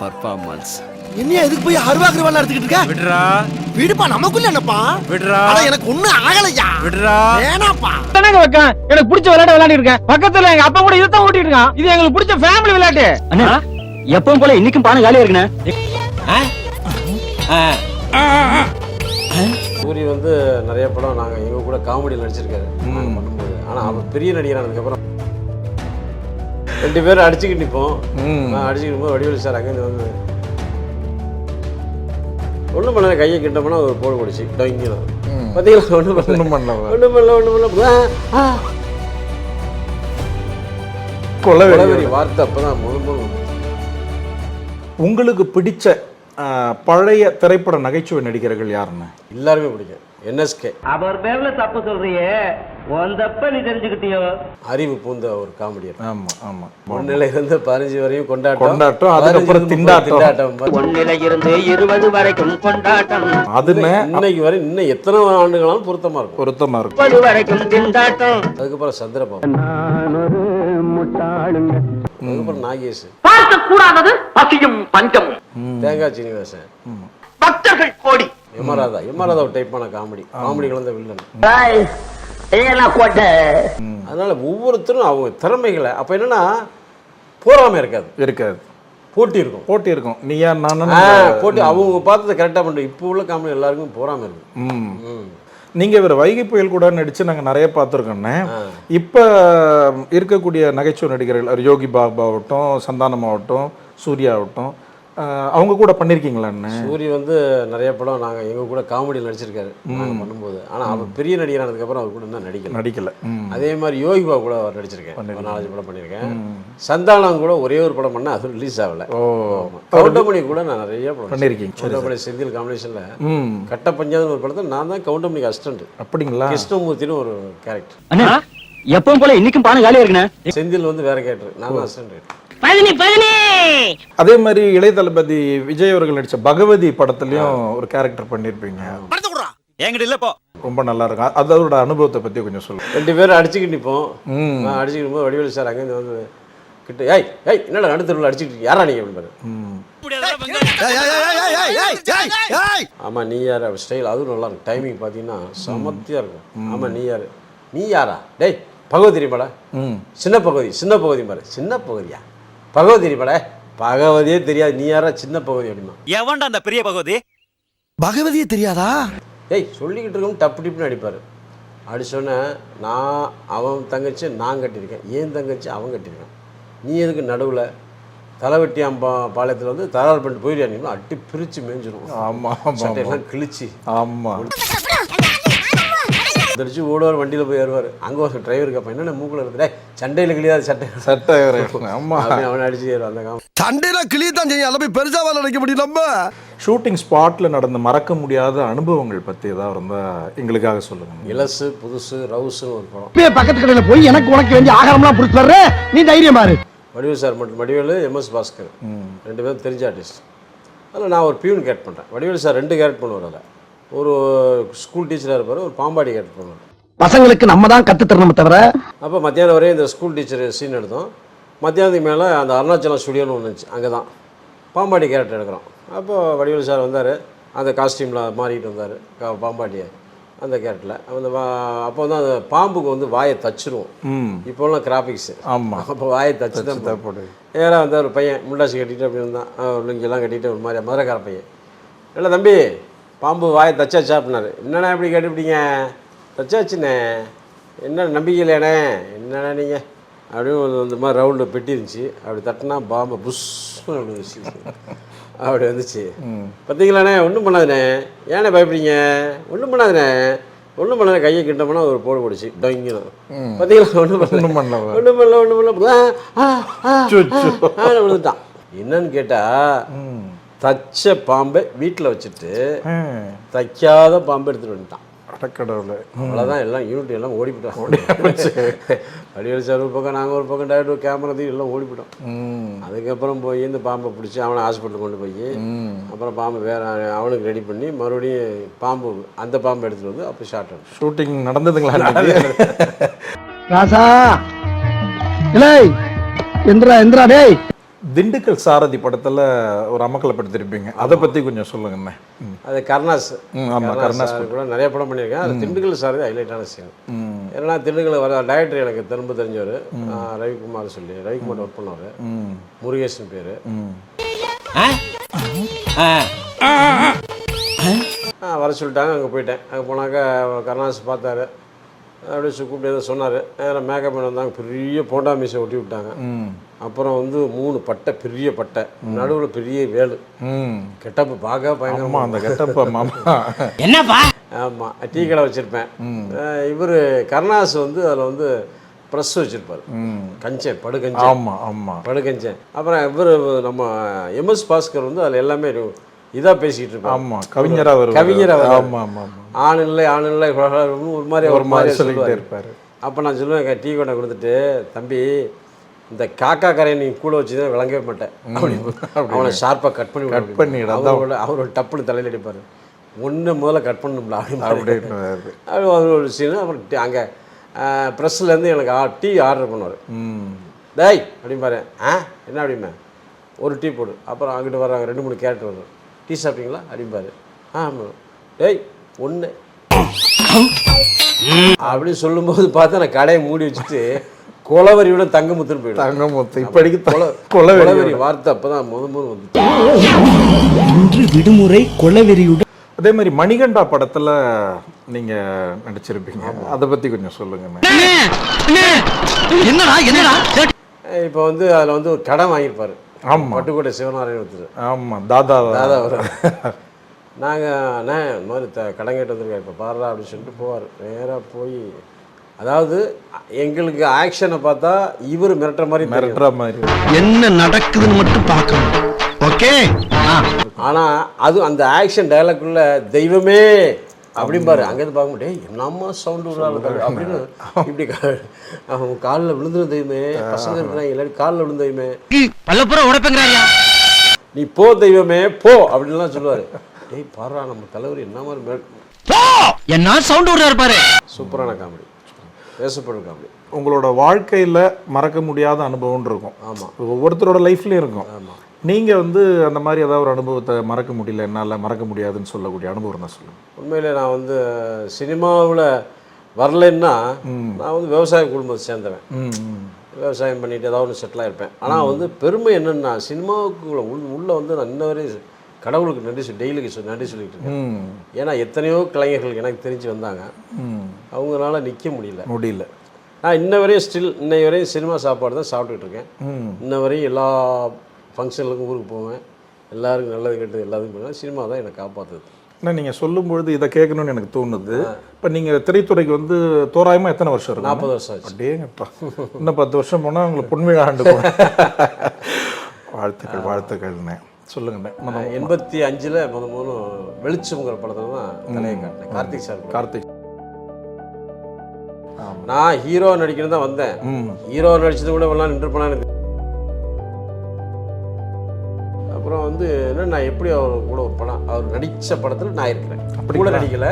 Performance. என்ன எதுக்கு போய் அருவாக்குறவெல்லாம் எடுத்துக்கிட்டு இருக்க? விடுறா. விடுப்பா, நமக்குள்ள என்னப்பா? விடுறா. ஆனா எனக்கு ஒண்ணும் ஆகலையா. விடுறா. வேணாப்பா. தானங்க வைக்கேன். எனக்கு பிடிச்ச விளையாட்டு விளையாடி இருக்கேன். பக்கத்துல எங்க அப்பா கூட இதான் ஓட்டிட்டு இருக்கான். இது எங்களுக்கு பிடிச்ச ஃபேமிலி விளையாட்டு. அண்ணா எப்பவும் போல இன்னைக்கும் பானை காலியா இருக்குண்ணே. சூரிய வந்து நிறைய படம் நாங்கள் இவங்க கூட காமெடியில் நடிச்சிருக்காரு பண்ணும்போது. ஆனால் அவர் பெரிய நடிகரானதுக்கப்புறம் 2 பேரும் அடிச்சுக்கிட்டு நிற்போம். நான் அடிச்சுக்கிட்டு போது வடிவேலு சார் அங்கேருந்து வந்து ஒன்றும் பண்ணல, கையை கிட்டோம்னா ஒரு போடு போடுச்சு டொங்கிடும். பார்த்தீங்களா? ஒன்றும் பண்ணல கொலவெறி வார்த்தை அப்போ தான் முழு. உங்களுக்கு பிடிச்ச பழைய திரைப்பட நகைச்சுவை நடிகர்கள் யாருன்னு? எல்லாருமே பிடிக்கும். NSK அவர் பேர்ல தப்பு சொல்றியே, வந்தப்ப நீ தெரிஞ்சுக்கிட்டியோ. அறிவு பூந்த ஒரு காமெடியர். ஆமா ஆமா. 1 இருந்து 15 வரையும் கொண்டாட்டம், அதுக்கப்புறம் திண்டாட்டம். 1 இருந்து 20 வரைக்கும் கொண்டாட்டம். அதுல இன்னைக்கு வரை இன்னும் எத்தனை ஆண்டுகளாலும் பொருத்தமா இருக்கும். 30 வரைக்கும் திண்டாட்டம். அதுக்கப்புறம் சந்திரபாபு, அதுக்கப்புறம் நாகேஷ், பார்க்க கூடாதது பசியும் பஞ்சமும், தேங்காய் சீனிவாசன், பக்தர்கள் கோடி, எமராதா டைப்பான காமெடி கலந்த வில்லன். அதனால ஒவ்வொருத்தரும் அவங்க திறமைகளை அப்ப என்னன்னா போராம இருக்காது, போட்டி இருக்கும். நீ யார் நான் போட்டி, அவங்க பார்த்ததை கரெக்டா பண்ற. இப்போ உள்ள காமெடி எல்லாருக்கும் போராம இருக்கு. நீங்க இவர் வைகை புயல் கூட நடிச்சு நாங்க நிறைய பார்த்துருக்கோண்ணே. இப்ப இருக்கக்கூடிய நகைச்சுவை நடிகர்கள் யோகி பாபு ஆகட்டும், சந்தானம் ஆகட்டும், சூர்யா ஆகட்டும், அவங்க கூட பண்ணிருக்கீங்களா? சூரிய வந்து நிறைய படம் நாங்கள் எங்க கூட காமெடியில் நடிச்சிருக்காரு நாங்கள் பண்ணும்போது. ஆனால் அவர் பெரிய நடிகரானதுக்கப்புறம் அவர் கூட இன்னும் நடிக்கல. அதே மாதிரி யோகி பாபு கூட அவர் நடிச்சிருக்கேன், 4 படம் பண்ணியிருக்கேன். சந்தானம் கூட ஒரே ஒரு படம் பண்ண, அது ரிலீஸ் ஆகல. கவுண்டமணி கூட நான் நிறைய படம் பண்ணியிருக்கேன். கவுண்டமணி செந்தில் காம்பினேஷன்ல கட்ட பஞ்சாயத்து ஒரு படத்தை நான் தான் கவுண்டமணிக்கு அசிஸ்டன்ட். அப்படிங்களா? கிருஷ்ணமூர்த்தின்னு ஒரு கேரக்டர். எப்பவும் போல இன்னைக்கும் பானை காலியா இருக்குண்ணே. செந்தில் வந்து வேற கேரக்டர், நான் தான் அசிஸ்டன்ட். அதே மாதிரி இளைய தளபதி விஜய் அவர்கள் நடிச்ச பகவதி படத்துலயும் ஒரு கேரக்டர் பண்ணிருப்பீங்க. ரொம்ப நல்லா இருக்கும். அதோட அனுபவத்தை பத்தி கொஞ்சம் சொல்லுங்க. 2 பேரும் அடிச்சுக்கிட்டு நிற்போம். நான் அடிச்சுக்கிட்டு போது வடிவேலு சார் அங்கேருந்து வந்து கிட்ட, ஏய் என்னடா நடுத்தருவில் அடிச்சுக்கிட்டு யாரா நீங்க அப்படின்னு. ஆமா நீ யாரு ஸ்டைல், அதுவும் நல்லா இருக்கும். டைமிங் பார்த்தீங்கன்னா சமத்தியா இருக்கும். ஆமா நீ யாரா டேய் பகவதி தெரியுமாடா? சின்ன பகுதி பாரு. சின்ன பகுதியா? பகவதி தெரியுமாடா? பகவதியே தெரியாது, நீ யாரா சின்ன பகுதி அப்படிமா. எவன்டா அந்த பெரிய பகவதி? பகவதியே தெரியாதா? ஏய் சொல்லிக்கிட்டு இருக்கோம், டப்பு டிப்புன்னு அடிப்பாரு. அடிச்சோன்னே நான் அவன் தங்கச்சி நான் கட்டியிருக்கேன், ஏன் தங்கச்சி அவன் கட்டியிருக்கான், நீ எதுக்கு நடுவில் தலைவெட்டி பாளையத்தில் வந்து தரார் பண்ணிட்டு போயிடுறியா? அட்டி பிரித்து மேய்ஞ்சிடும். சட்டையெல்லாம் கிழிச்சு தெரிச்சு ஓடுவார், வண்டியில் போய் ஏறுவார். அங்கே ஒரு டிரைவர் கேட்பான், என்னென்ன மூக்கில் இருக்குது, சண்டையில் கிளியாது சட்டை அவனை அடிச்சு ஏறுவான். அந்த காலம் சண்டையில கிளியத்தான் செய்யும், அதை போய் பெருசாக நினைக்க முடியும். நம்ம ஷூட்டிங் ஸ்பாட்ல நடந்த மறக்க முடியாத அனுபவங்கள் பத்தி ஏதாவது இருந்தா எங்களுக்காக சொல்லுங்க. இலசு புதுசு ரவுசுன்னு ஒரு படம். பக்கத்து கடையில் போய் எனக்கு உனக்கு வேண்டிய ஆகாரம்லாம் பிடிச்சி வர்ற, நீ தைரியமா இரு. வடிவேலு சார் மட்டும், வடிவேலு MS பாஸ்கர் 2 பேரும் தெரிஞ்ச ஆர்டிஸ்ட். அதில் நான் ஒரு பியூன் கேரக்ட் பண்ணுறேன். வடிவேலு சார் 2 கேரக்ட் பண்ணுவார். அதில் ஒரு ஸ்கூல் டீச்சராக இருப்பார், ஒரு பாம்பாடி கேரக்ட் பண்ணுவார். பசங்களுக்கு நம்ம தான் கற்று தரணும் தவிர. அப்போ மத்தியானம் வரையும் இந்த ஸ்கூல் டீச்சர் சீன் எடுத்தோம். மத்தியானத்துக்கு மேலே அந்த அருணாச்சலம் ஸ்டுடியோன்னு ஒன்று இருந்துச்சு, அங்கே தான் பாம்பாடி கேரக்டர் எடுக்கிறோம். அப்போ வடிவேலு சார் வந்தார், அந்த காஸ்டியூமில் மாறிட்டு வந்தார் பாம்பாடியை அந்த கேரக்டரில். அந்த அப்போ வந்து அந்த பாம்புக்கு வந்து வாயை தச்சிருவோம். இப்போலாம் கிராஃபிக்ஸு. ஆமாம். அப்போ வாயை தச்சு தான் போட்டு நேராக வந்து ஒரு பையன் முண்டாசி கட்டிட்டு அப்படி இருந்தான், லுங்கெல்லாம் கட்டிட்டு ஒரு மாதிரி மதுரைக்கார பையன். இல்லை தம்பி பாம்பு வாயை தச்சாச்சா அப்படின்னாரு. என்னண்ணா இப்படி கேட்டுப்பிட்டீங்க? தச்சாச்சுண்ணே. என்ன நம்பிக்கை இல்லையாண்ணே? என்னண்ணா நீங்கள் அப்படியும் இந்த மாதிரி ரவுண்டு பெட்டி இருந்துச்சு, அப்படி தட்டினா பாம்பு புஷ்னு அப்படி வந்துச்சு. அப்படி வந்துச்சு. பார்த்தீங்களாண்ணே, ஒன்றும் பண்ணாதுண்ணே. ஏண்ணே பயப்படுறீங்க? ஒன்றும் பண்ணாதுண்ணே கையை கிட்டோம்னா ஒரு போடு போடுச்சு டொங்கிடும். பார்த்தீங்களா? ஒன்றும் பண்ணல விழுந்துட்டான். என்னன்னு கேட்டால் தச்ச பாம்பை வீட்டில் வச்சுட்டு தைக்காத பாம்பை எடுத்துகிட்டு வந்துட்டான். கடவுளை. அவ்வளோதான், எல்லாம் யூனிட் எல்லாம் ஓடிவிட்டோம். வடிவேலு சார் ஒரு பக்கம், நாங்கள் ஒரு பக்கம், டைரக்டர் கேமரா தீ எல்லாம் ஓடிவிட்டோம். அதுக்கப்புறம் போய் இந்த பாம்பை பிடிச்சி அவனை ஹாஸ்பிட்டல் கொண்டு போய் அப்புறம் பாம்பை வேறு அவனுக்கு ரெடி பண்ணி மறுபடியும் பாம்பு அந்த பாம்பை எடுத்துகிட்டு வந்து அப்போ ஷார்ட் ஆகும். ஷூட்டிங் நடந்ததுங்களா? ராசா இல்லை எந்திரா டேய். திண்டுக்கல் சாரதி படத்துல ஒரு அமக்கலப்படுத்திருப்பீங்க, அதை பத்தி கொஞ்சம் சொல்லுங்கண்ணே. அது கருணாஸ். ஆமா, கருணாஸ் சார் கூட நிறைய படம் பண்ணியிருக்கேன். அது திண்டுக்கல் சாரதி ஹைலைட்டான சீன். ஏன்னா திண்டுக்கல் வர டைரக்டர் எனக்கு திரும்ப தெரிஞ்சவர், ரவிக்குமார் சொல்லி, ரவிக்குமார் ஒர்க் பண்ணவர், முருகேசன் பேர். வர சொல்லிட்டாங்க. அங்கே போயிட்டேன். அங்கே போனாக்கா கருணாஸ் பார்த்தாரு, அப்படியே கூப்பிட்டு எதாவது சொன்னார். மேக்கப் பண்ணி வந்தாங்க, பெரிய போண்டா மீசை ஒட்டி விட்டாங்க. அப்புறம் வந்து 3 பட்டை, பெரிய பட்டை, நடுவில் பெரிய வேலு. கெட்டப்பு பார்க்க பயங்கரமா அந்த கெட்டப்பா மாமா. என்னப்பா? ஆமாம், டீ கடை வச்சுருப்பேன். இவர் கருணாஸ் வந்து அதில் வந்து ப்ரெஸ் வச்சுருப்பார், கஞ்சன், படுகஞ்சன். ஆமாம் ஆமாம், படுகஞ்சன். அப்புறம் இவர் நம்ம MS பாஸ்கர் வந்து அதில் எல்லாமே இதாக பேசிக்கிட்டு இருப்பார். ஆமாம், கவிஞராக கவிஞராக. ஆமாம் ஆமாம், ஆண் இல்லை ஒரு மாதிரி சொல்லிக்கிட்டே இருப்பார். அப்போ நான் சொல்லுவேன், டீ கொண்டை கொடுத்துட்டு, தம்பி இந்த காக்கா கரையை நீ கூட வச்சு தான் விளங்கவே மாட்டேன் அவனை ஷார்ப்பாக கட் பண்ணி அவரோட டப்புன்னு தலையில் அடிப்பார். ஒன்று முதல்ல கட் பண்ணணும்ல அப்படின்னு அது ஒரு சீனு. அப்புறம் அங்கே ப்ரெஸ்லேருந்து எனக்கு டீ ஆர்டர் பண்ணுவார். டேய் அப்படிம்பாரு. என்ன அப்படிமே, ஒரு டீ போடு. அப்புறம் அங்கிட்டு வர்றாங்க 2-3 கேரக்டர் வரும். டீ சாப்பிட்டீங்களா அப்படிம்பாரு. ஆமாம். டேய் ஒன்று அப்படின்னு சொல்லும்போது பார்த்தா நான் கடையை மூடி வச்சுட்டு கொலவரியோட தங்கமுத்துன்னு போயிடும். தங்கமுத்து இப்படிக்கு கொலவெறி வார்த்தை அப்பதான் முதல் வந்து விடுமுறை கொலவெறியுடன். அதே மாதிரி மணிகண்டா படத்துல நீங்க நடிச்சிருப்பீங்க, அதை பத்தி கொஞ்சம் சொல்லுங்க. இப்போ வந்து அதில் வந்து ஒரு கடன் வாங்கியிருப்பாரு. ஆமாம், பட்டுக்கோட்டை சிவநாராயணன் ஒருத்தர். ஆமாம், தாதா வரும். நாங்கள் அண்ணே இந்த மாதிரி கடன் கேட்டு வந்திருக்கேன், இப்போ பாடுறா அப்படின்னு சொல்லிட்டு போவார். நேராக போய், அதாவது எங்களுக்கு ஆக்ஷனை பார்த்தா இவர் மிரட்டுற மாதிரி என்ன நடக்குதுன்னு மட்டும் பார்க்கணும். ஓகே. ஆனால் அது அந்த ஆக்ஷன் டயலாக்குள்ள தெய்வமே அப்படிம்பாரு. அங்கேருந்து பார்க்க முடியும், என்னம்மா சவுண்டு விடுறாரு அப்படின்னு. இப்படி அவங்க காலில் விழுந்துடும் தெய்வமே, பசங்க இருக்கிறாங்க எல்லாரும் காலில் விழுந்த தெய்வமே, பல்லப்புறம் உடப்பேங்கிறாரியா, நீ போ தெய்வமே போ அப்படின்லாம் சொல்லுவார். டேய் பாடுறா, நம்ம தலைவர் என்ன மாதிரி என்ன சவுண்ட் விடுறாரு பாரு. சூப்பரான காமெடி, பேசப்படும் காமெடி. உங்களோட வாழ்க்கையில் மறக்க முடியாத அனுபவம் இருக்கும். ஆமாம், ஒவ்வொருத்தரோட லைஃப்லேயும் இருக்கும். ஆமாம். நீங்கள் வந்து அந்த மாதிரி ஏதாவது ஒரு அனுபவத்தை மறக்க முடியல, என்னால் மறக்க முடியாதுன்னு சொல்லக்கூடிய அனுபவம் தான் சொல்லுங்கள். உண்மையிலே நான் வந்து சினிமாவில் வரலைன்னா நான் வந்து விவசாய குடும்பத்தை சேர்ந்தவன். விவசாயம் பண்ணிட்டு ஏதாவது ஒன்று செட்டில் ஆகிருப்பேன். ஆனால் வந்து பெருமை என்னென்னா, சினிமாவுக்கு உள்ளே வந்து நான் இன்ன வரையும் கடவுளுக்கு நன்றி டெய்லிக்கு நன்றி சொல்லிட்டு இருக்கேன். ஏன்னா எத்தனையோ கலைஞர்கள் எனக்கு தெரிஞ்சு வந்தாங்க, அவங்களால நிற்க முடியல. நான் இன்ன வரையும் இன்னை வரையும் சினிமா சாப்பாடு தான் சாப்பிட்டுக்கிட்டு இருக்கேன். இன்ன வரையும் எல்லா ஃபங்க்ஷனுக்கும் ஊருக்கு போவேன், எல்லாருக்கும் நல்லது கெட்டது எல்லாத்துக்கும் போவேன். சினிமா தான் என்னை காப்பாற்றுது. ஏன்னா நீங்கள் சொல்லும்பொழுது இதை கேட்கணும்னு எனக்கு தோணுது. இப்போ நீங்கள் திரைத்துறைக்கு வந்து தோராயமாக எத்தனை வருஷம் இருக்கும்? 40 வருஷம் ஆச்சு. அப்படியேங்கப்பா, இன்னும் 10 வருஷம் போனால் உங்களுக்கு பொன்விழா ஆண்டு. வாழ்த்துக்கள்ண்ணே. சொல்லுங்கண்ணே. 85ல் முதல் வெளிச்சம்ங்கிற படத்தில் தான் தலையை காட்டினேன். கார்த்திக் நான் ஹீரோ நடிக்கணும் தான் வந்தேன். ஹீரோ நடிச்சது கூட எல்லாம் நின்று போனான்னு. அப்புறம் வந்து என்ன, நான் எப்படி அவர் கூட ஒரு படம், அவர் நடித்த படத்தில் நான் இருக்கிறேன், கூட நடிக்கலை.